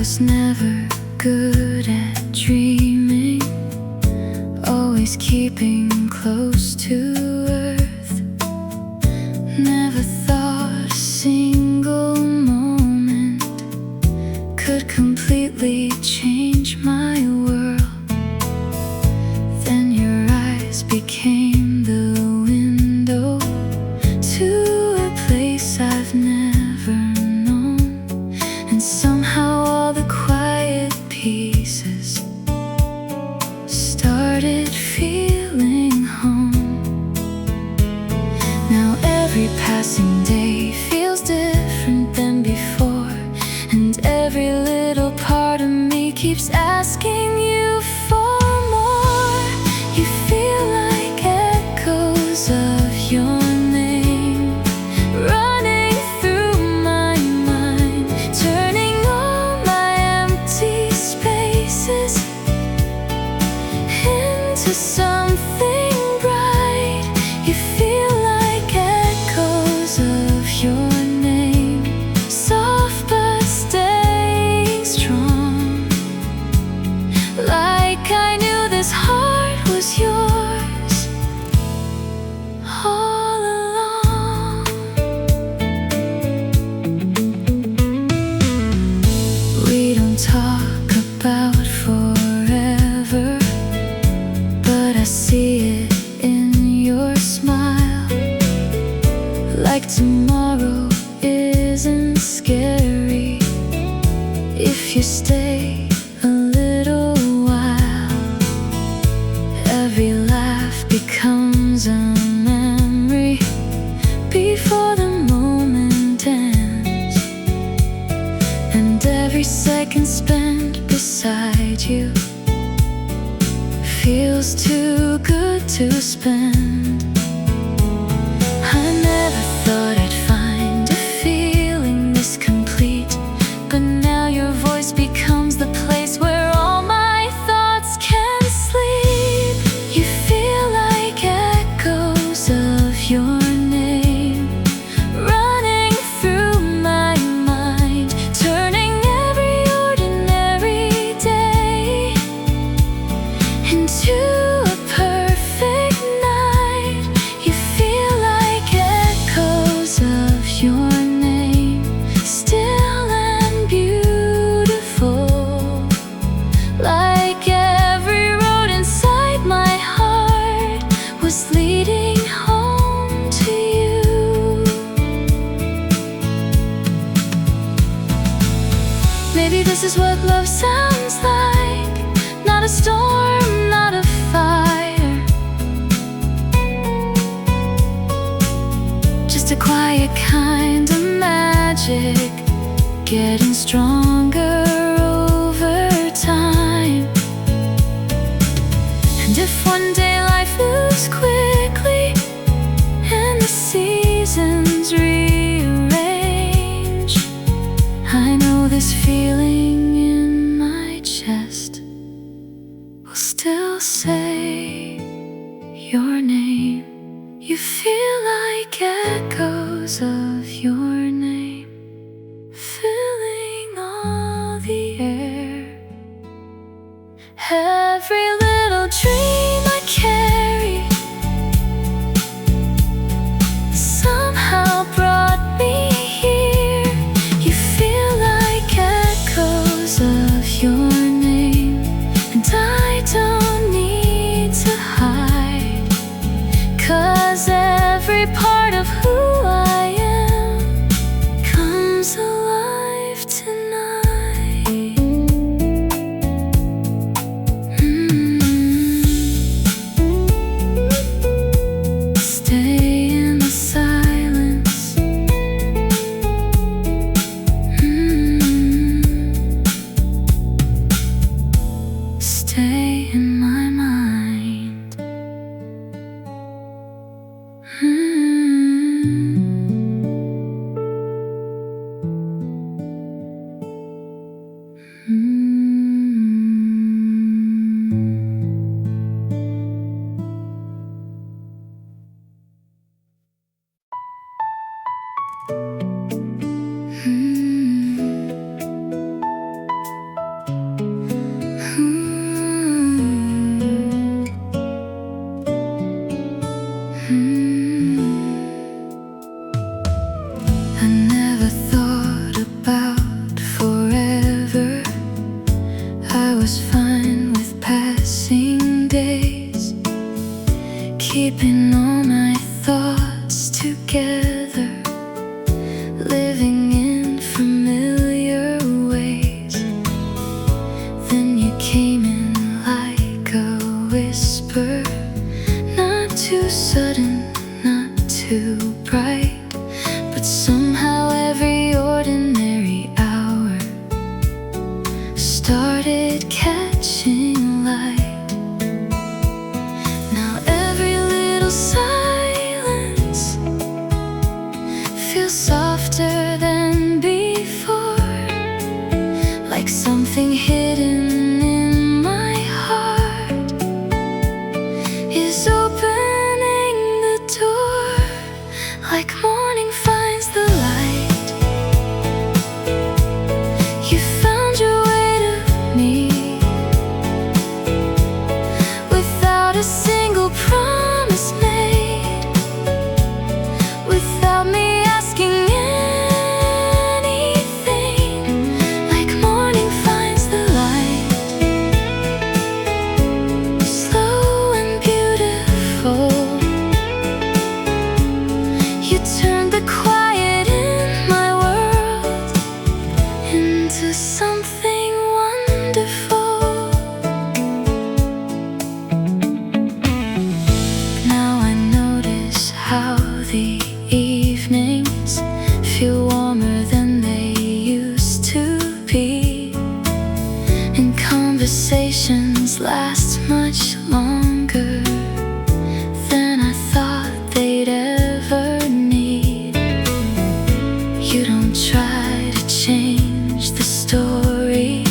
was never good at dreaming, always keeping close to earth. Never thought a single moment could completely change my world. Then your eyes became the window to a place I've never known, and somehow all the quiet pieces started feeling home. Now every passing day feels different than before, and every little part of me keeps asking you for more. You feel like echoes of your name running through my mind, turning all my empty spaces into something bright. You feel like echoes of your name, soft but staying strong. Like I knew this heart was yours all along. We don't talk about forever, but I see it in your smile. Like tomorrow isn't scary if you stay a little while. Every laugh becomes a memory before the moment ends, and every second spent beside you feels too good to spend. I never thought I'd find a feeling this complete, but now your voice becomes the place where all my thoughts can sleep. You feel like echoes of your name running through my mind, turning every ordinary day into a perfect night. You feel like echoes of your name, still and beautiful. Like every road inside my heart was leading home to you. Maybe this is what love sounds like. Not a storm, not a fire, just a quiet kind of magic, getting stronger over time. And if one day life moves quickly and the seasons rearrange, I know this feeling in my chest will still say your name. You feel like echoes of your name filling all the air. Every little dream I carry somehow brought me here. You feel like echoes of your name, and I don't need to hide, 'cause every part of who I am comes alive tonight. Stay in the silence. Stay in my mind. I never thought about forever. I was fine with passing days, keeping all my thoughts together, living in familiar ways. Then you came in like a whisper, not too sudden, not too bright, but somehow every ordinary hour started catching light. Now every little silence feels softer than before, like something hidden in my heart is opening the door, like morning finds the light. You found your way to me without a single promise made, without me asking anything, like morning finds the light. Slow and beautiful, you turned the quiet in my world into something wonderful. Now I notice how the evenings feel warmer than they used to be, and conversations last much longer than I thought they'd ever need. You don't try to change the story,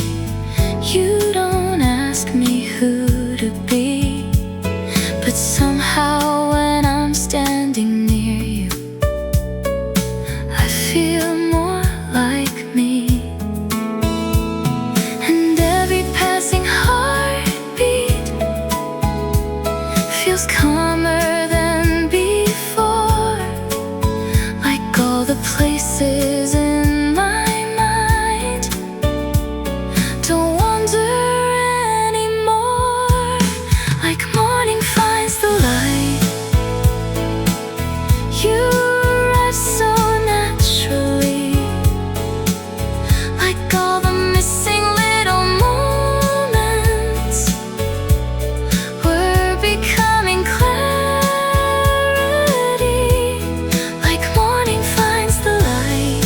you don't ask me who to be, but somehow when I'm standing near you, I feel more like me. And every passing heartbeat feels calmer than before, like all the places in my mind don't wander anymore, like morning finds the light. You arrive so naturally, like all the missing little moments were becoming clarity, like morning finds the light.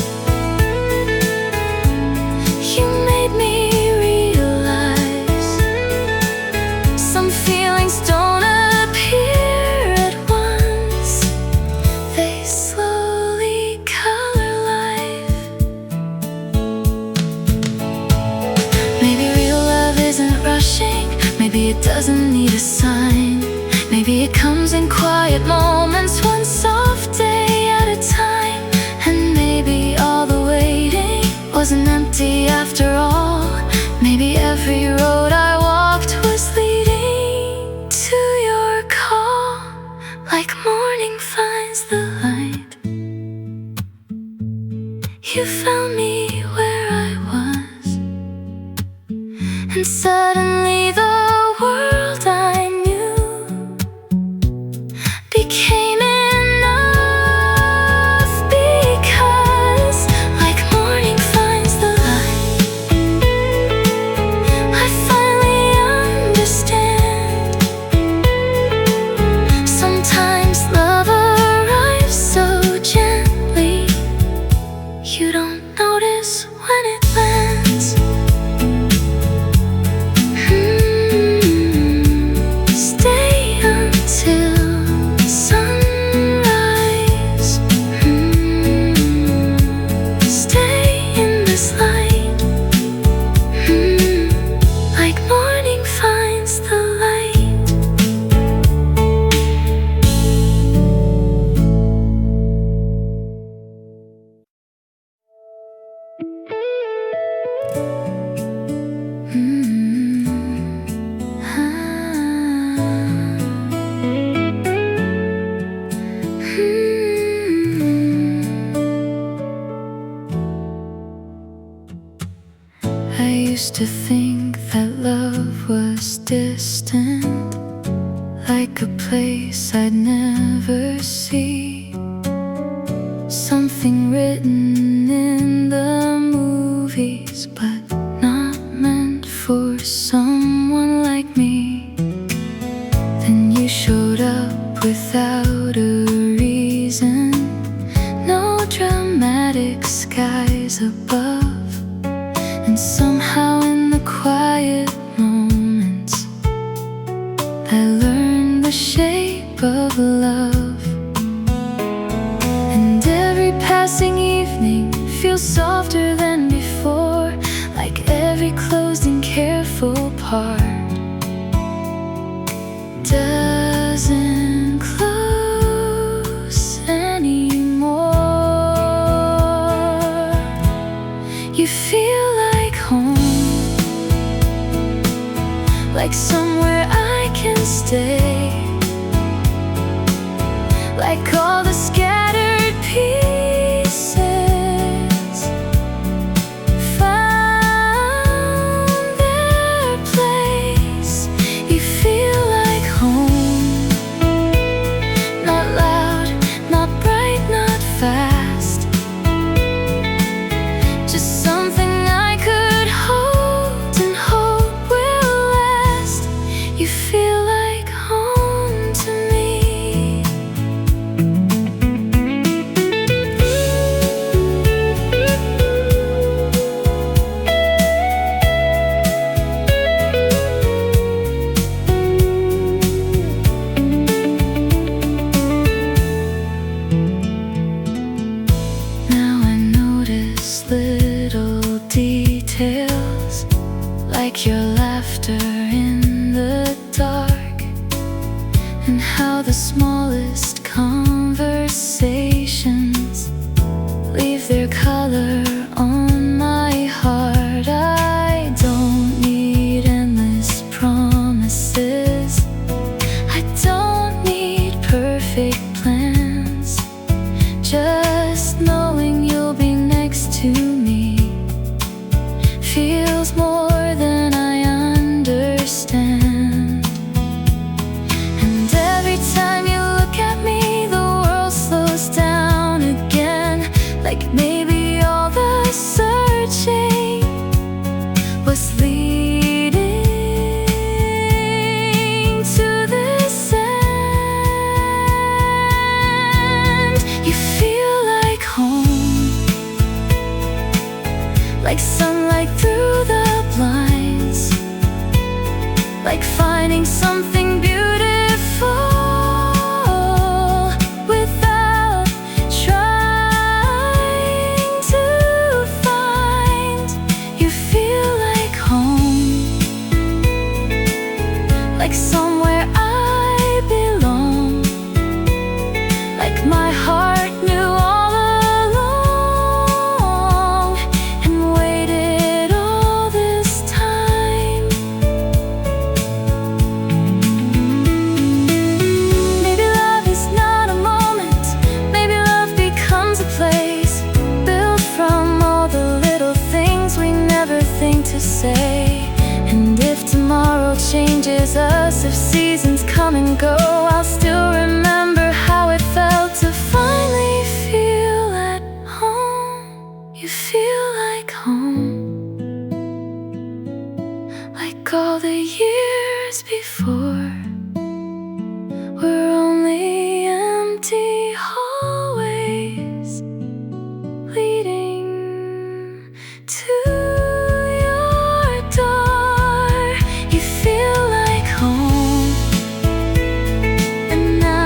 You made me realize some feelings don't appear at once, they slowly color life. Maybe real love isn't rushing, maybe it doesn't need a sign, maybe it comes in quiet moments, one soft day at a time. And maybe all the waiting wasn't empty after all, maybe every road I walked was leading to your call, like morning finds the light. You found me where I was, and suddenly the world I knew became enough, because like morning finds the light, I finally understand. Sometimes love arrives so gently, you don't notice when it lands. Stay until sunrise. Stay in this light. Like morning finds the light. used to think that love was distant, like a place I'd never see, something written in the movies, but not meant for someone like me. Then you showed up without a reason, no dramatic skies above, and somehow in the quiet moments I learned the shape of love. And every passing evening feels softer than before, like every closed and careful part doesn't close anymore. You feel like home, like somewhere I can stay, like all the scattered pieces found their place. You feel like home, not loud, not bright, not fast, just something I could hold and hope will last. You feel like home to me. Now I notice little details, like your laughter in the dark, and how the smallest conversations leave their color on my heart. I don't need endless promises, I don't need perfect plans, just knowing you'll be next to me feels more than I understand. And every time you look at me, the world slows down again, like maybe all the searching was leading to this end. You feel like home, like sunlight through the blinds, like finding something beautiful without trying to find. You feel like home, like somewhere I belong, like my heart knew all along and waited all this time. Maybe love is not a moment, maybe love becomes a place built from all the little things we never think to say. And if tomorrow changes us, if seasons come and go, I'll still remember how it felt to finally feel at home. You feel like home, like all the years before were only empty hallways leading to your door. You feel like home, and now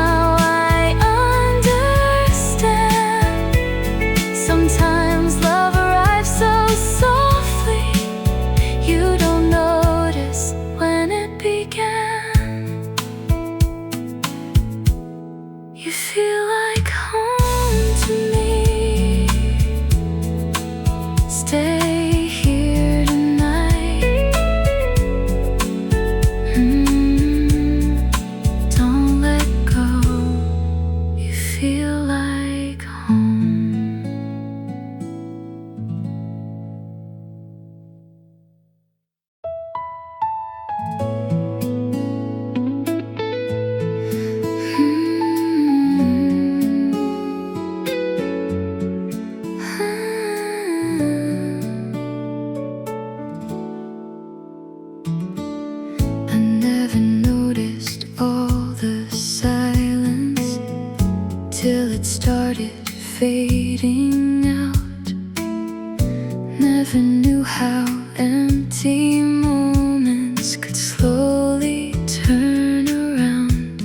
Never knew how empty moments could slowly turn around.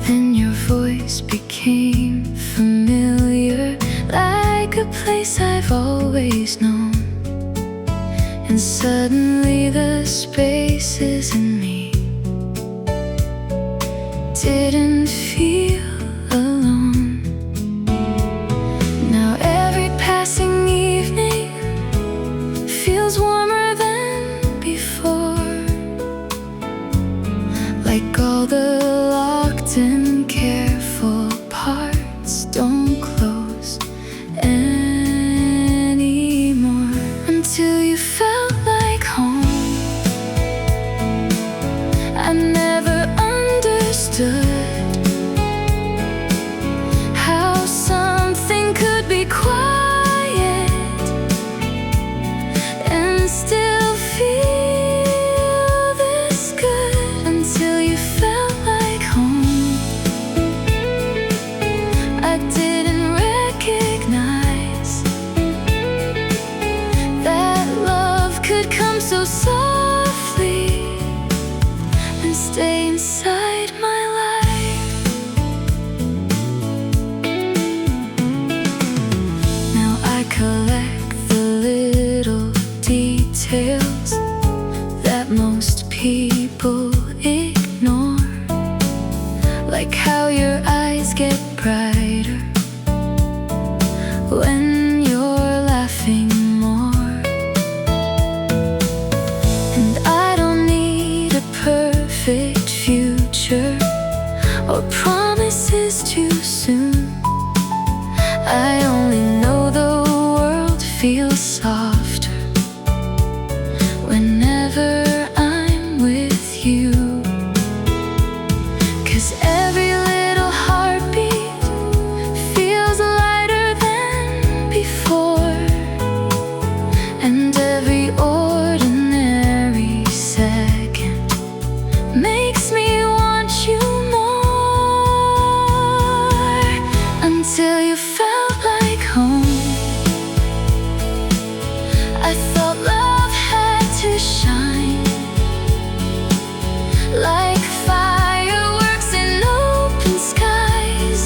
Then your voice became familiar, like a place I've always known. And suddenly the spaces in me didn't feel alone. Now every passing evening feels warmer than before, like all the locked and careful parts don't close anymore. Until you felt like home. I never understood how something could be quiet and still feel this good. Until you felt like home. I didn't recognize that love could come so softly and stay inside my life. Now I collect the little details that most people ignore, like how your eyes get brighter when you're laughing more. And I don't need a perfect future or promises too soon. I only know the world feels softer whenever I'm with you. 'Cause every little heartbeat feels lighter than before, and every ordinary second makes me want you more. Until you felt like home. I thought love had to shine like fireworks in open skies,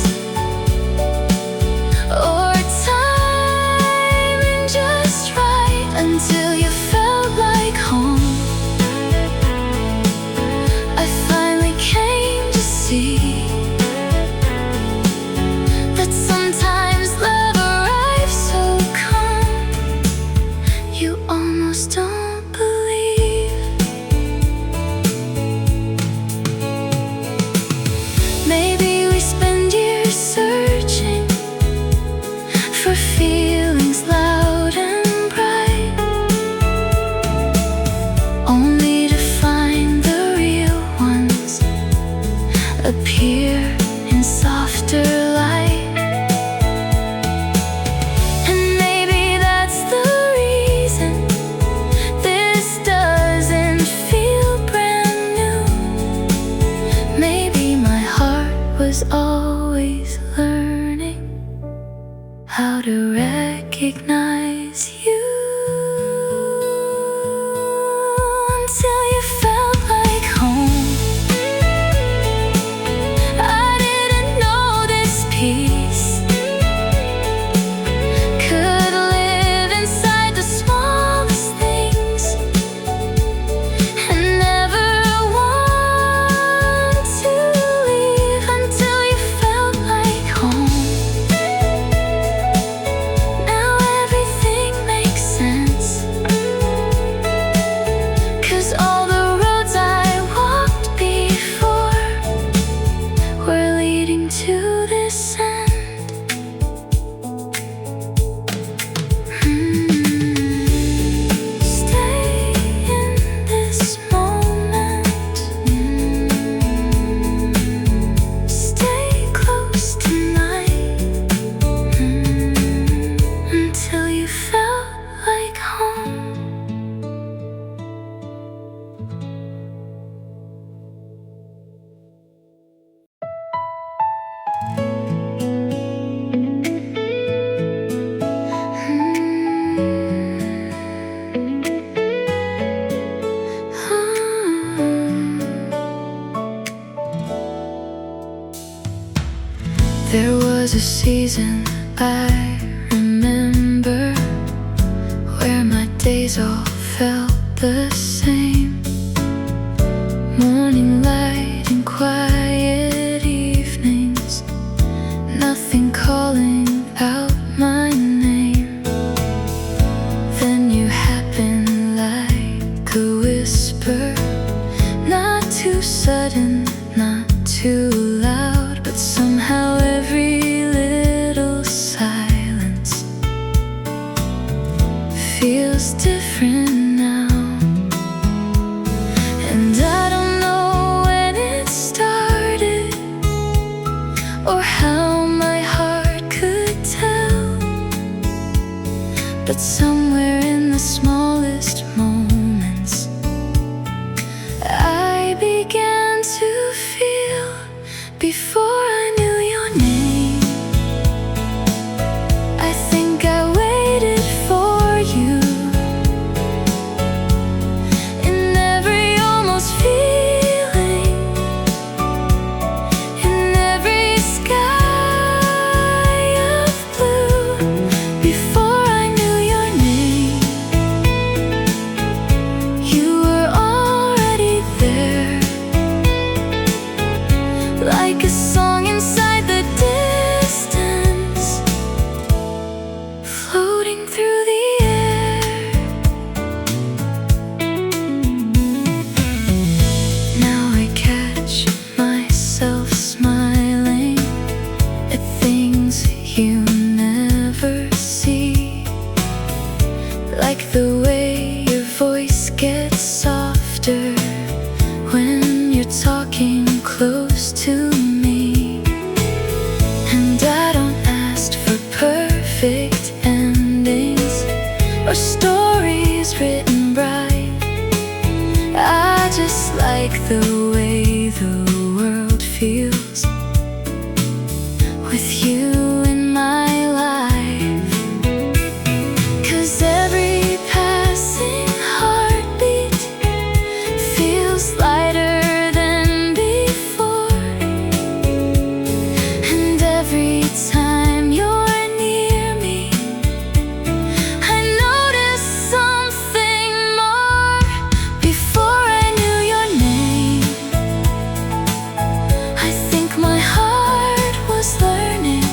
or timing just right. Until you felt like home. I finally came to see that sometimes love arrives so calm you almost don't believe. Maybe we spend years searching for feelings loud and bright, only to find the real ones appear in softer light. And maybe that's the reason this doesn't feel brand new. Maybe my heart was always learning how to recognize you. Until you felt like home. I didn't know this peace could live inside the smallest things, and never want to leave. Until you felt like home. Now everything makes reason I remember where my days all felt the same. Morning light and quiet evenings, nothing calling out my name. Then you happen like a whisper, not too sudden, not too loud, but somehow every little silence feels different now. And I don't know when it started or how my heart could tell, but somewhere in the smallest moments I began to feel. Before I knew your name, I think I waited for you. In every almost feeling, in every sky of blue. Before I knew your name, you were already there, like a song inside the distance, floating through the air. Now I catch myself smiling at things you never see, like the way your voice gets softer when you're talking close to me. And I don't ask for perfect endings or stories written bright. I just like the way the world feels with you in my life. 'Cause every passing heartbeat feels lighter than before, and every time you're near me, I notice something more. Before I knew your name, I think my heart was learning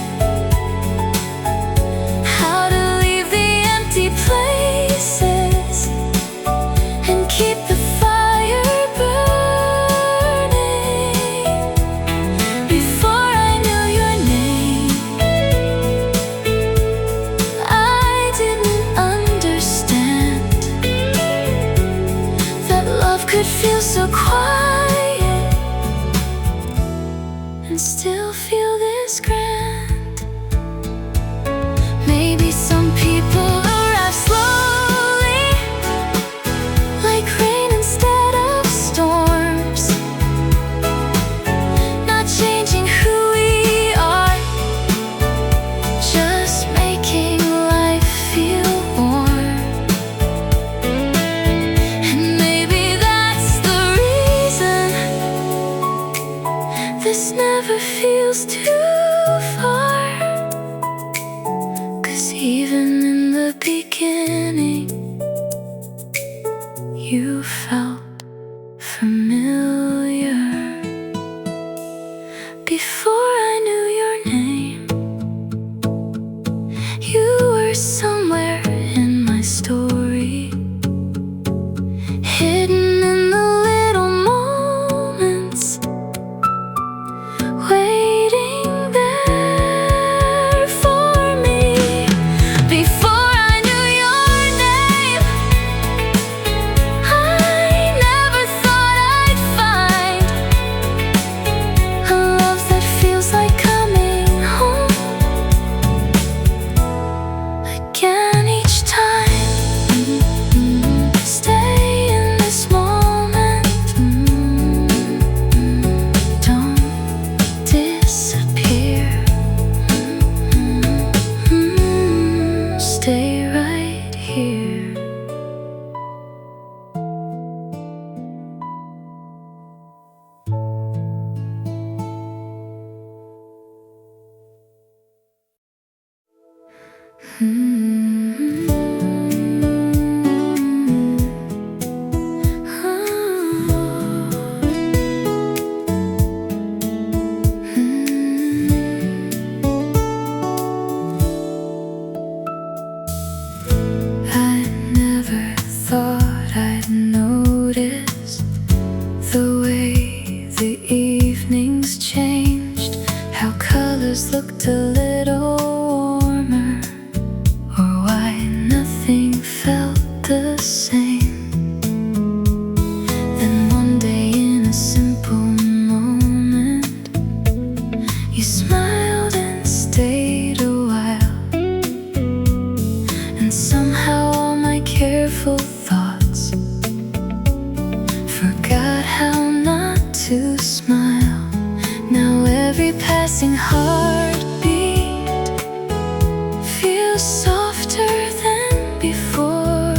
how to leave the empty places and keep the fire burning. Before I knew your name, I didn't understand that love could feel so quiet and still feel this grand. Maybe some people arrive slowly, like rain instead of storms, not changing who we are, just making life feel warm. And maybe that's the reason this never feels too far. 'Cause even in the beginning, you felt familiar. Before I knew your name, you were somewhere in my story, hidden in the little moments, waiting there for me. Before I knew your name, I never thought I'd find a love that feels like coming home again. I never thought I'd notice the way the evenings changed, how colors looked a little warmer, or why nothing felt the same. Then one day in a simple moment, you smiled and stayed a while, and somehow all my careful thoughts forgot how not to smile. Now every passing heartbeat feels softer than before,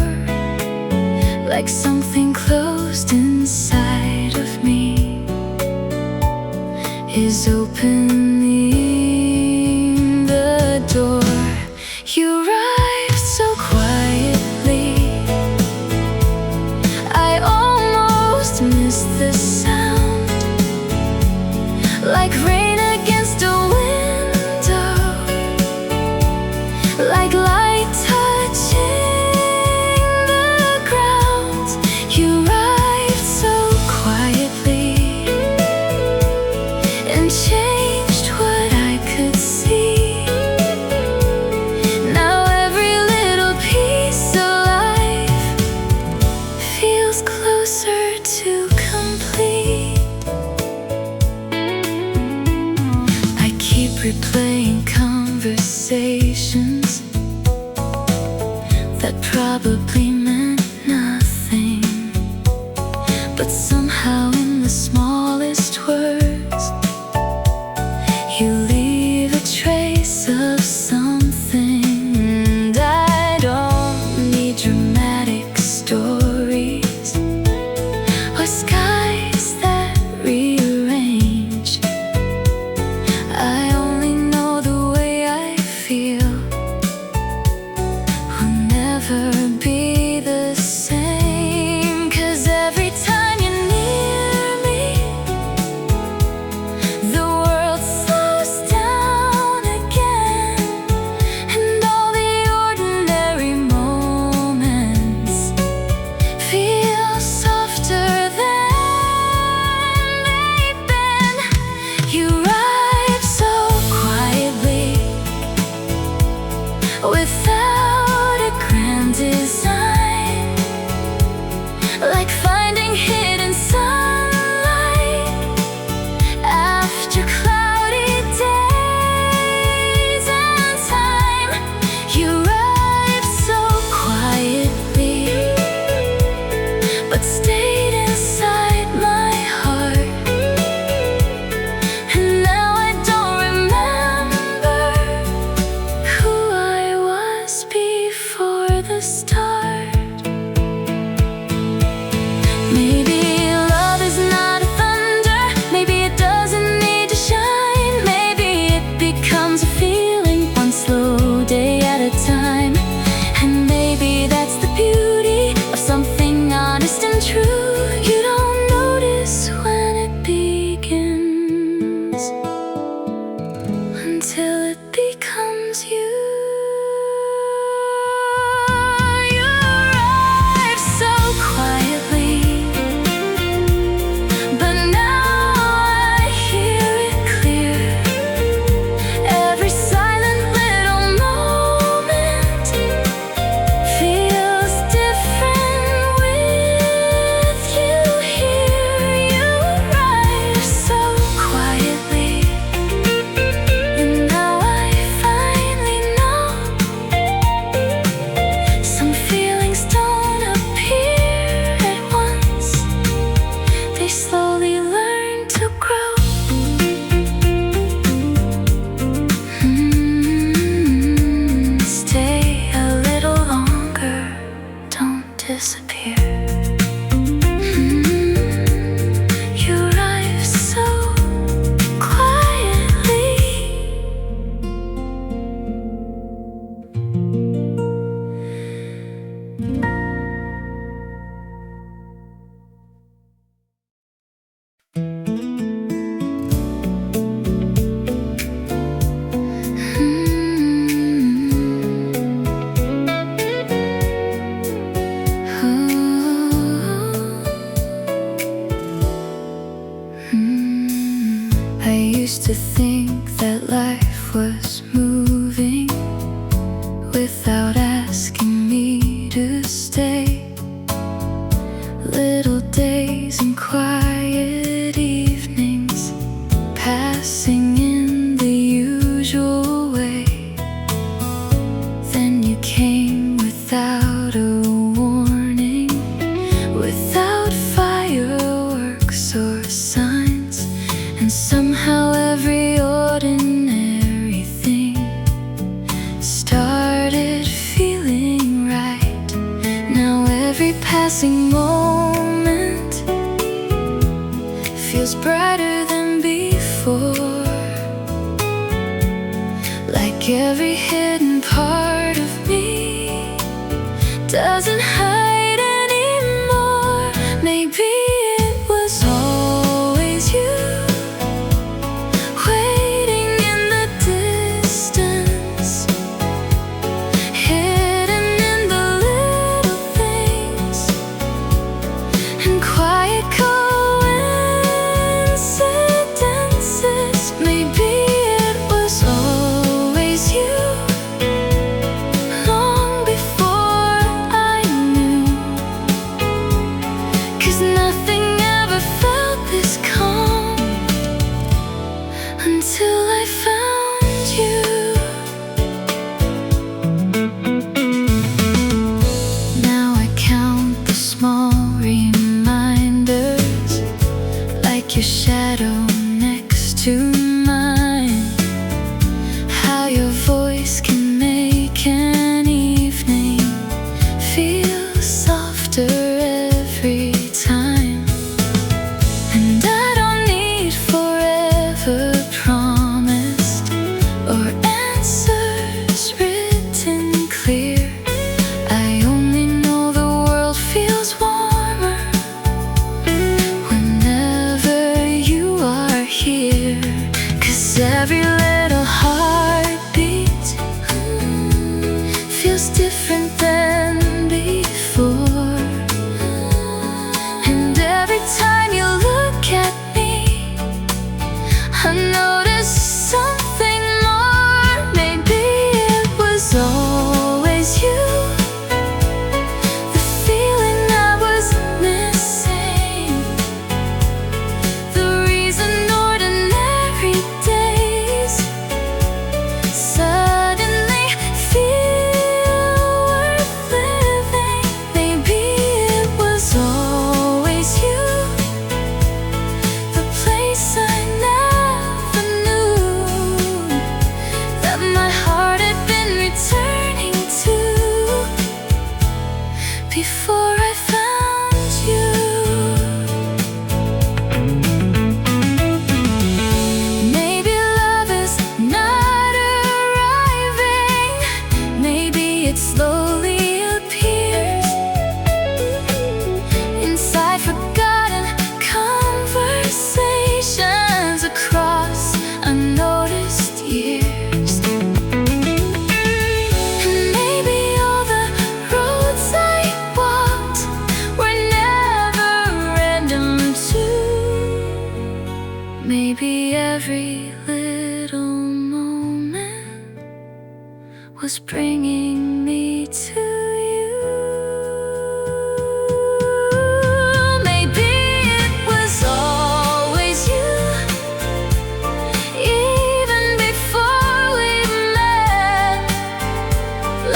like something closed inside of me is opening the door. You arrived so quietly, I almost missed the sound, like rain against a window, like light touching the ground. You arrived so quietly and changed what I could see. Now every little piece of life feels closer to complete. I keep replaying conversations that probably meant nothing, but somehow in the smallest words you leave a trace of something. And I don't need dramatic stories or skies that rearrange. I only know the way I feel will never be the same. 'Cause every time you're near me, the world slows down again, and all the ordinary moments feel softer than they've been. You arrived so quietly, without a grand design, like finding hidden sunlight after cloudy days and time. You arrived so quietly, but stayed inside my heart. And now I don't remember who I was before the start. started feeling right. Now every passing moment feels brighter than before, like every hidden part of me doesn't hide anymore. Maybe it was always you, waiting in the distance, hidden in the little things and quiet coincidences. Maybe it was always you, long before I knew, 'cause nothing ever felt this calm until I found you. Now I count the small reminders, like your shadow next to mine, how your voice can make an evening feel softer every time. And I don't need forever promised or answers written clear. I only know the world feels warmer whenever you are here. 'Cause every little heartbeat feels different than before. And every time you look at me, I notice something more. Maybe it was always you, the feeling I was missing, the reason ordinary days suddenly feel worth living. Maybe it was always you, the place I never knew that my heart had been returning to before I found you. Maybe love is not arriving, maybe it slowly appears inside forgotten conversations across unnoticed years. And maybe all the roads I walked were never random too. Maybe every little moment was bringing me to you. Maybe it was always you, even before we met,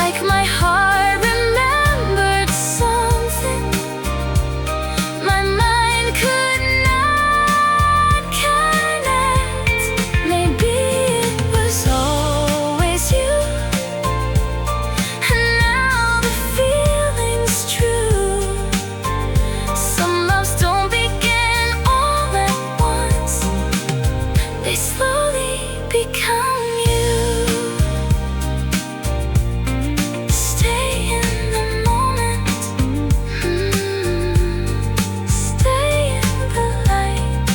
like my heart remembered something my mind could not connect. Maybe it was always you, and now the feeling's true. Some loves don't begin all at once, they slowly become you. Stay in the moment, stay in the light.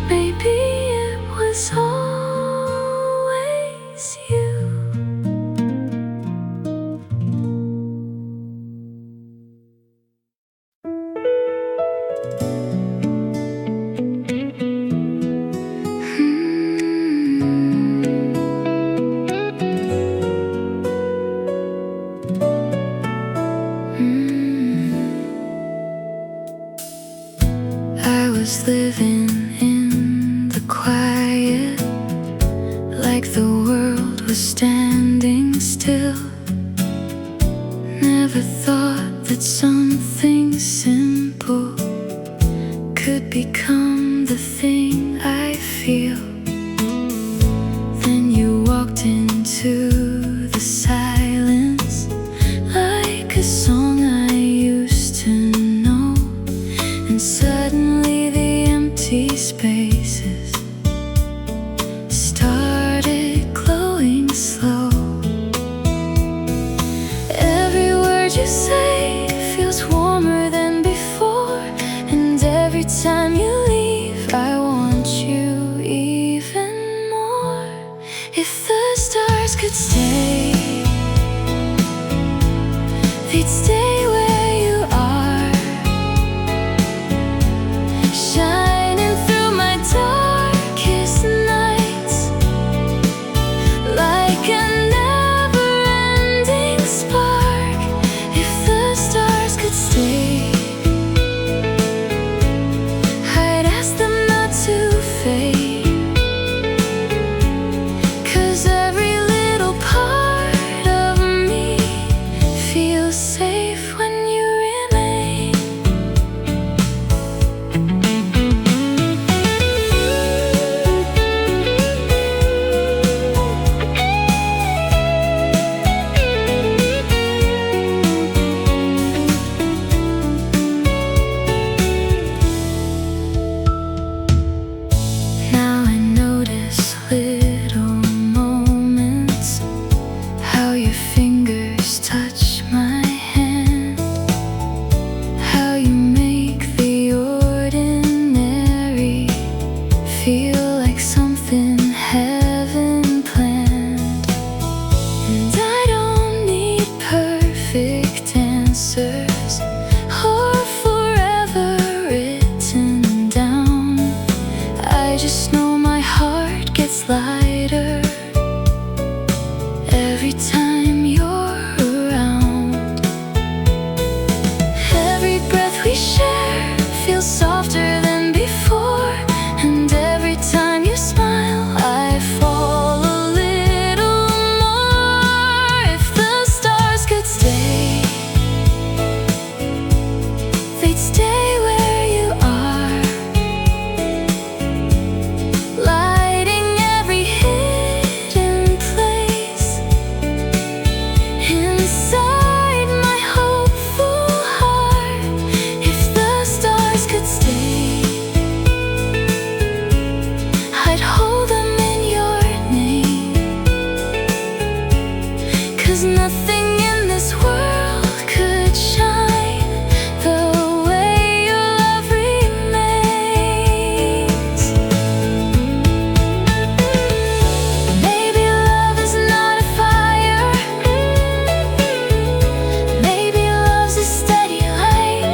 Maybe it was always you. I was living in the quiet, like the world was standing still. Never thought that something simple could become the thing I feel. Then you could stay, they'd stay where you are, shining through my darkest nights, like a never-ending spark. If the stars could stay, I'd ask them not to fade. Lighter every time you're around. Every breath we share feels softer than before, and every time you smile I fall a little more. If the stars could stay, they'd stay where you are, nothing in this world could shine the way your love remains. Maybe love is not a fire, maybe love's a steady light,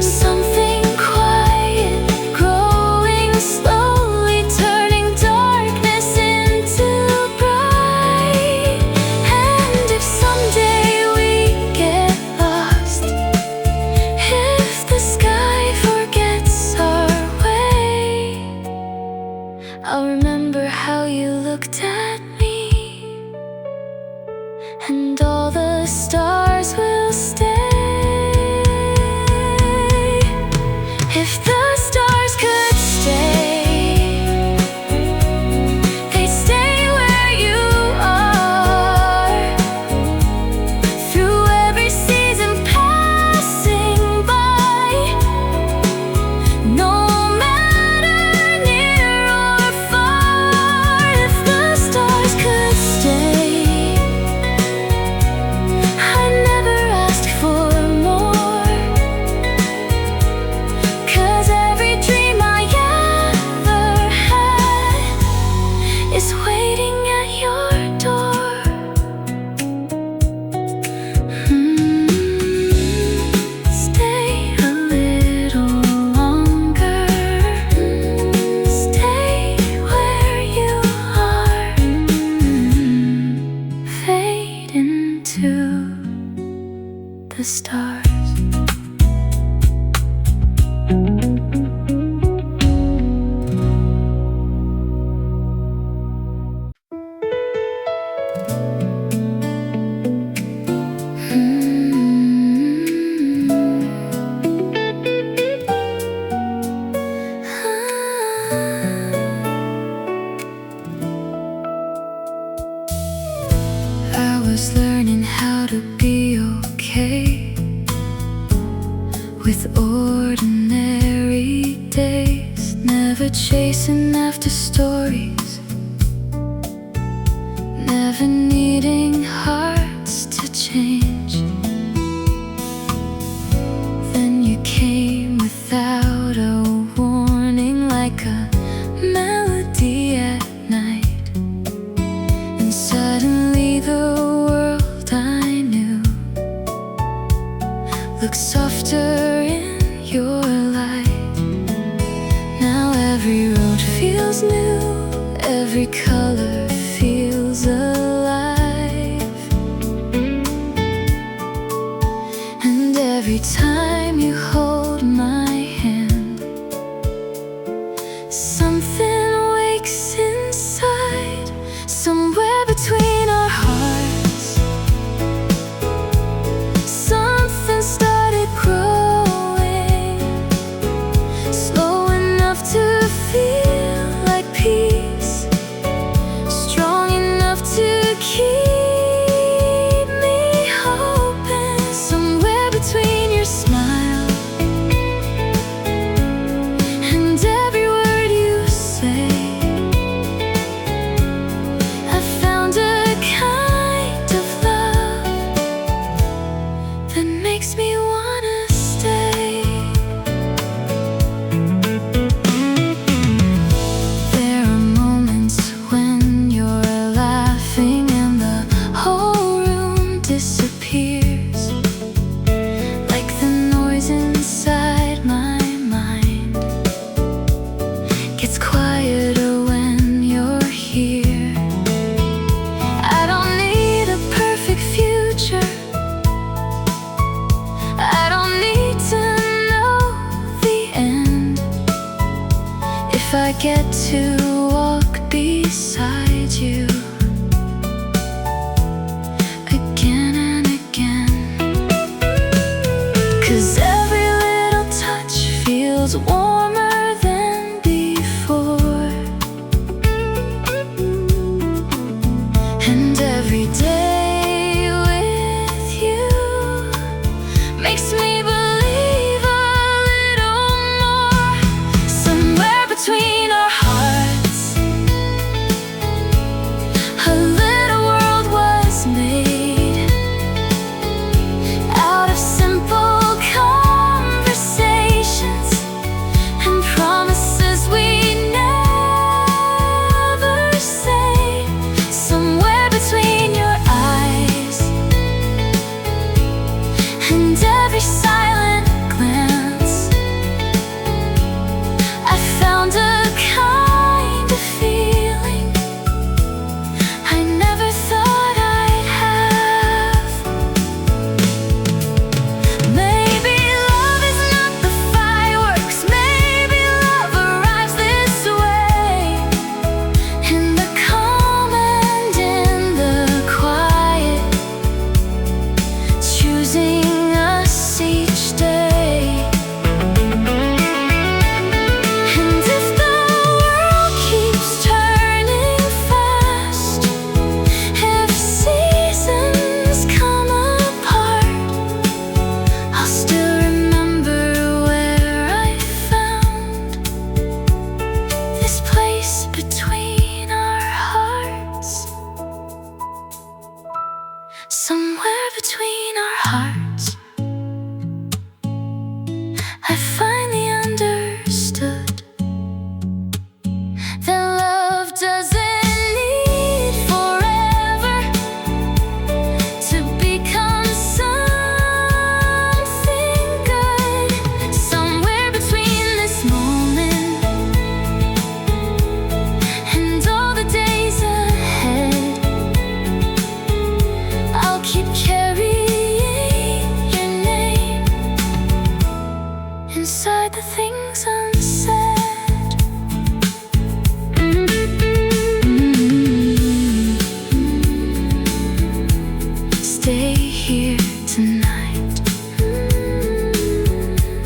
something quiet growing slowly, turning darkness into bright. Someday we get lost, if the sky forgets our way, I'll remember how you looked at me, and all the stars will stay. If the stars could stay, the stars. I was learning how to be okay with ordinary days, never chasing after stories, never needing hearts to change. Then you came without a warning, like a melody at night, look softer in your light. Now every road feels new, every color feels alive. And every time you hold my hand, something wakes inside, somewhere between our hearts. Something started growing, slow enough to feel like peace, strong enough to keep me hoping. Somewhere between your smile and every word you say, I found a kind of love that makes me wanna stay. There are moments when you're laughing and the whole room disappears, like the noise inside my mind gets quieter when you're here. I don't need a perfect future, I don't need to know the end. If I get to walk beside you again and again, 'cause every little touch feels warmer than before. And every day with you makes me believe a little more. Somewhere between our hearts, a little world was made out of simple conversations and promises we never say. Somewhere between your eyes and every silent glance, I found a kind of feeling I never thought I'd have. Maybe love is not the fireworks, maybe love arrives this way, in the calm and in the quiet, choosing us each day. And if the world keeps turning fast, if seasons come apart, I'll still remember where I found this place between our hearts. Somewhere between our hearts, I finally understood that love doesn't need forever to become something good. Somewhere between this moment and all the days ahead, I'll keep carrying your name inside the things unsaid. Stay here tonight,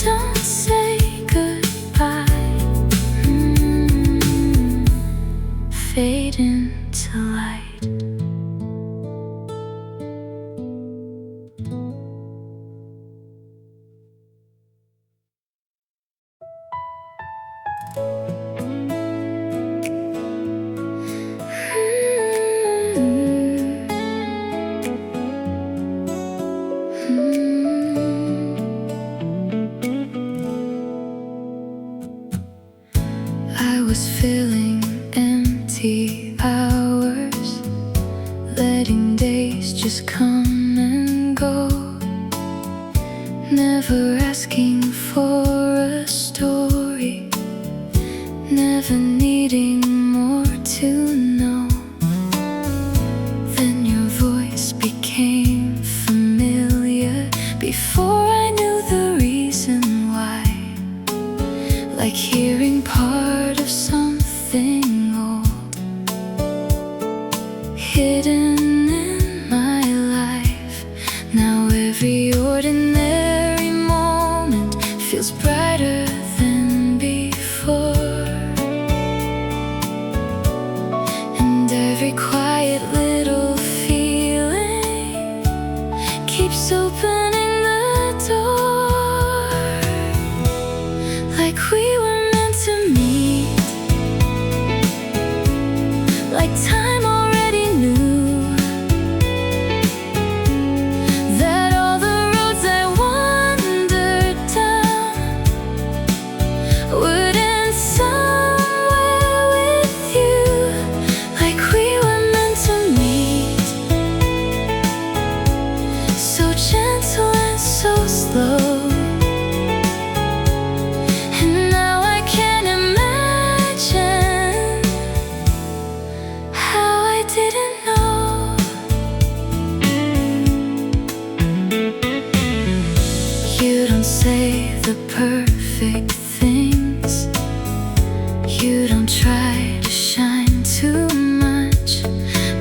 don't say goodbye. Fade into light. I was feeling empty hours, letting days just come and go. Never never asking for a story, never needing more to know. Then your voice became familiar before I knew the reason why, like hearing part of something old, hidden in my life. Now every ordinary moment feels brighter than before, and every quiet little feeling keeps opening the door, like we were meant to meet, like time already knew that all the roads I wandered down would end somewhere with you, like we were meant to meet, so gentle and so slow. And now I can't imagine how I didn't know. You don't say the perfect things, you don't try to shine too much,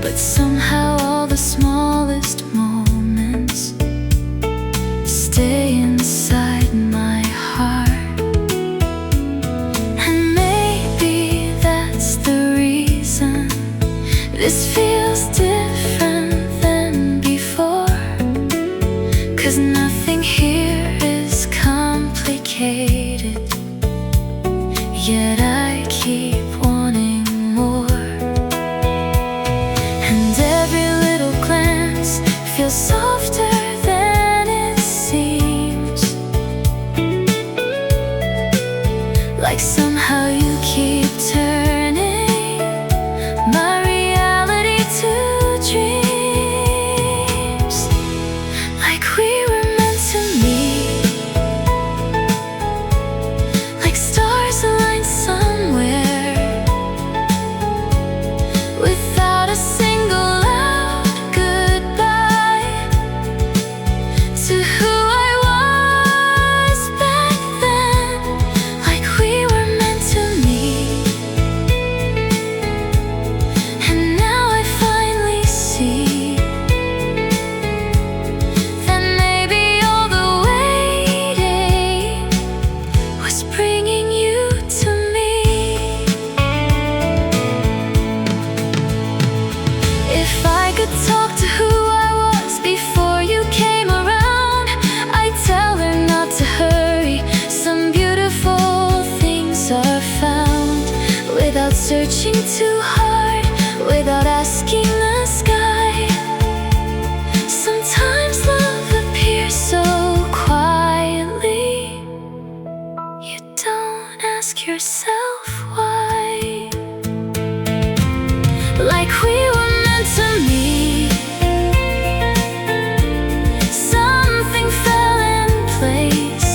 but somehow all the smallest moments stay inside my heart. And maybe that's the reason this feels different than before, 'cause nothing here is complicated, yet I keep wanting more. And every little glance feels softer than it seems, like somehow you keep turning my reality to dreams, like we were meant to meet, like stars aligned somewhere, without a single loud goodbye to who I was back then, like we were meant to meet. And now I finally see that maybe all the waiting was bringing you to me. If I could talk to who I was before you came around, I'd tell her not to hurry. Some beautiful things are found without searching too hard, without asking the sky. Sometimes love appears so quietly, you don't ask yourself why, like we were meant to meet. Something fell in place,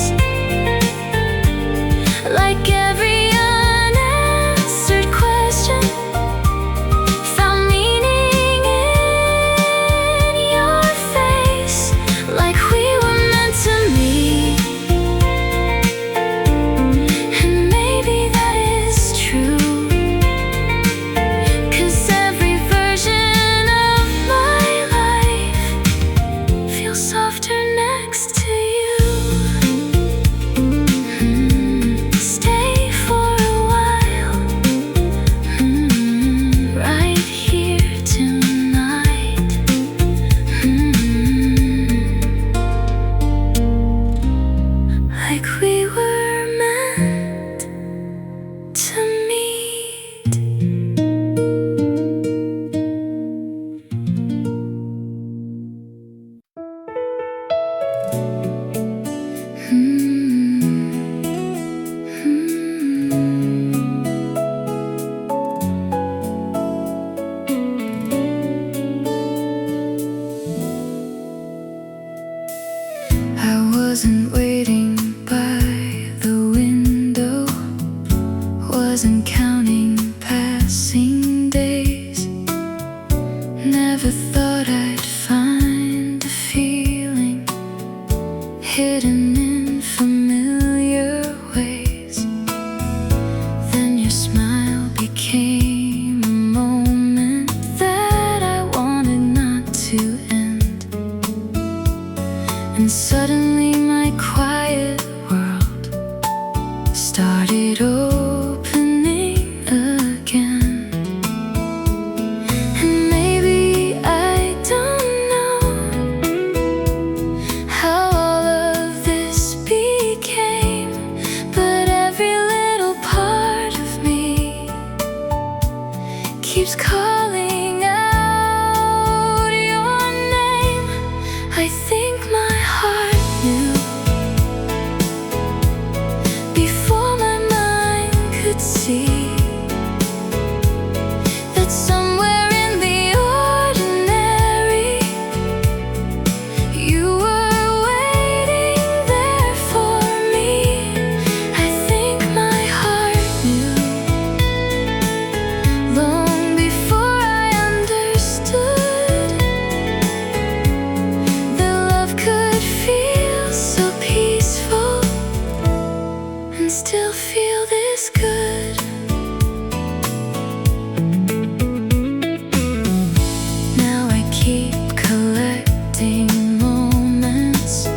like every unanswered question found meaning in your face, like we were meant to meet. And maybe that is true, 'cause every version of my life feels softer next to you. Stay for a while, right here tonight. Like we were meant to meet. I wasn't waiting Never thought I'd find a feeling hidden in familiar ways. Then your smile became a moment that I wanted not to end. And suddenly my quiet world started opening again. And maybe I don't know how all of this became, but every little part of me keeps calling out your name. I think my heart knew before my mind could see that somewhere in the ordinary you were waiting there for me. I think my heart knew long before I understood that love could feel so peaceful and still feel this good. Now I keep collecting moments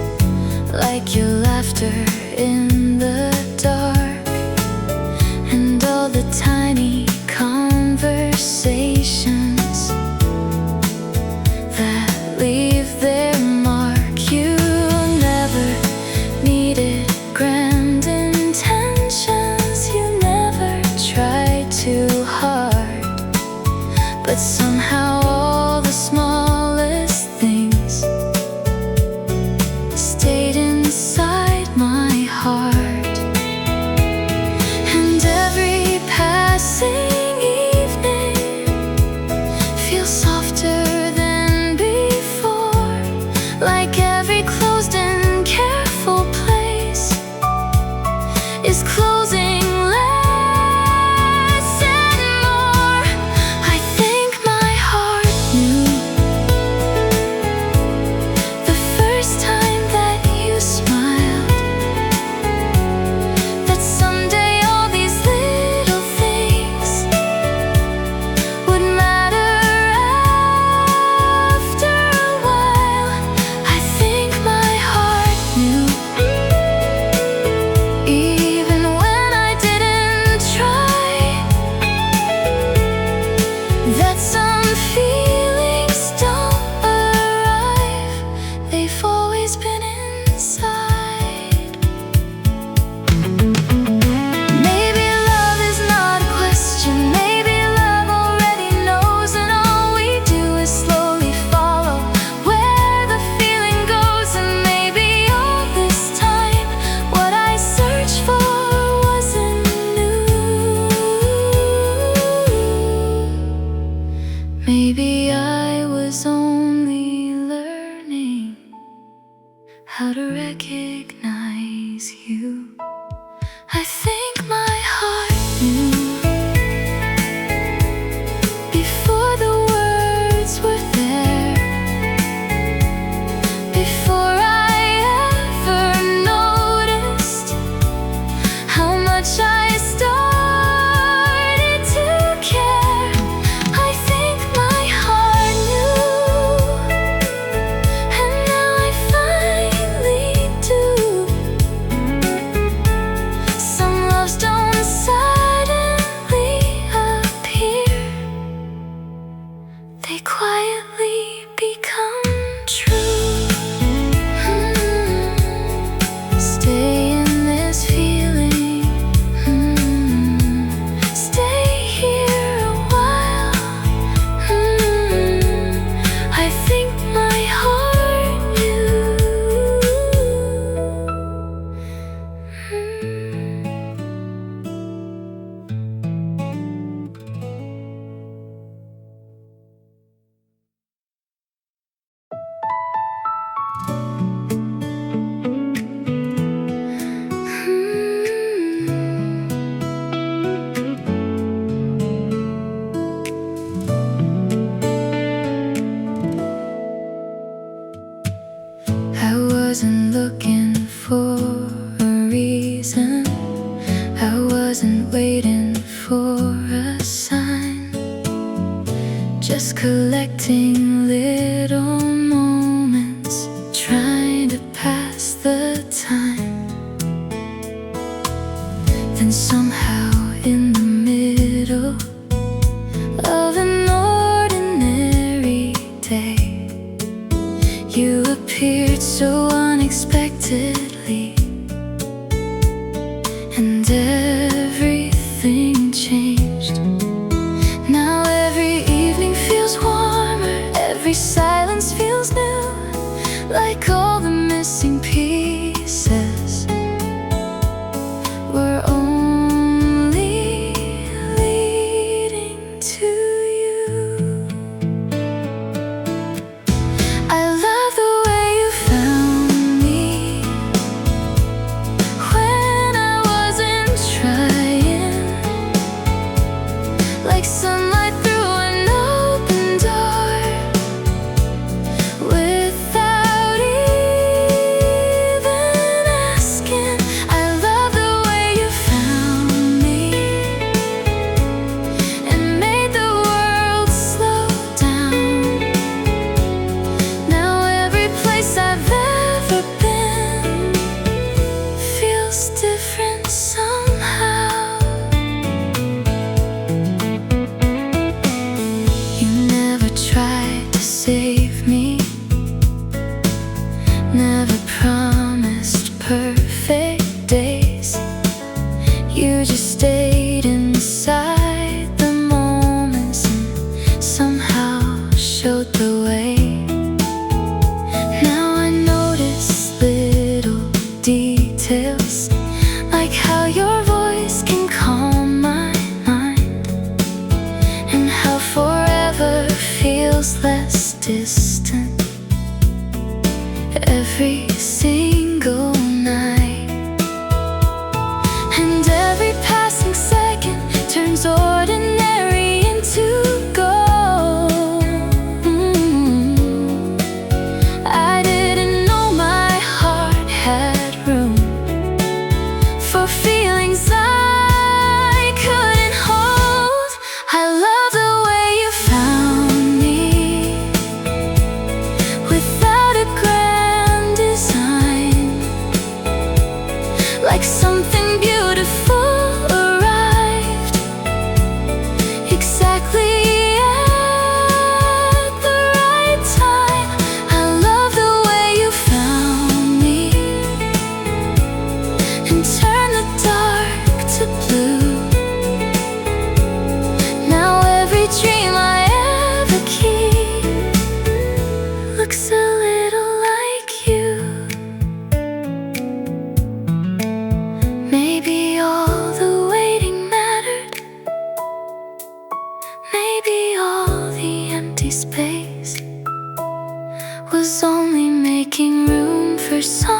like your laughter in the dark, and all the tiny conversations that leave their mark. You never needed grand intentions, you never tried too hard, but somehow all the smallest things stayed inside my heart. And every passing evening feels softer than before, like every closed and careful place is closing less and more. I think my heart knew the first time that you smiled that someday all these little things would matter after a while. I think my heart knew even when I didn't try, that some feelings don't arrive, they've always been inside. Maybe love is not a question, maybe love already knows, and all we do is slowly follow where the feeling goes. And maybe all this time what I searched for wasn't new. Maybe I was only learning how to recognize you. I think my heart knew before the words were there, before I ever noticed how much I started to care. I think my heart knew, and now I finally do. Some loves don't suddenly appear, they quietly become true. Stay in this feeling, stay here a while. I think my heart knew. wasn't looking for a reason. I wasn't waiting for a sign. Just collecting little moments, trying to pass the time. Then somehow in the middle of an ordinary day, you appeared so unexpectedly, and everything changed. Now every evening feels warmer, every silence feels new, like all the missing pieces were only leading to you. I love the way you found me when I wasn't trying, like sunlight through an open door, without even asking. I love the way you found me and made the world slow down. Now every place I've ever been feels different somehow. You never tried to save me, never promised perfect days. You just stayed inside the moments and somehow showed the way. Now I notice little details, like how your voice can calm my mind, and how forever feels less distant every single night. And every passing second turns ordinary into gold. I didn't know my heart had room for feelings I couldn't hold. I love the way you found me without a grand design, like something beautiful arrived exactly at the right time. I love the way you found me and turned the dark to blue. Now every dream I ever keep looks a little like you. Maybe all the waiting mattered. Maybe all the empty space was only making room for some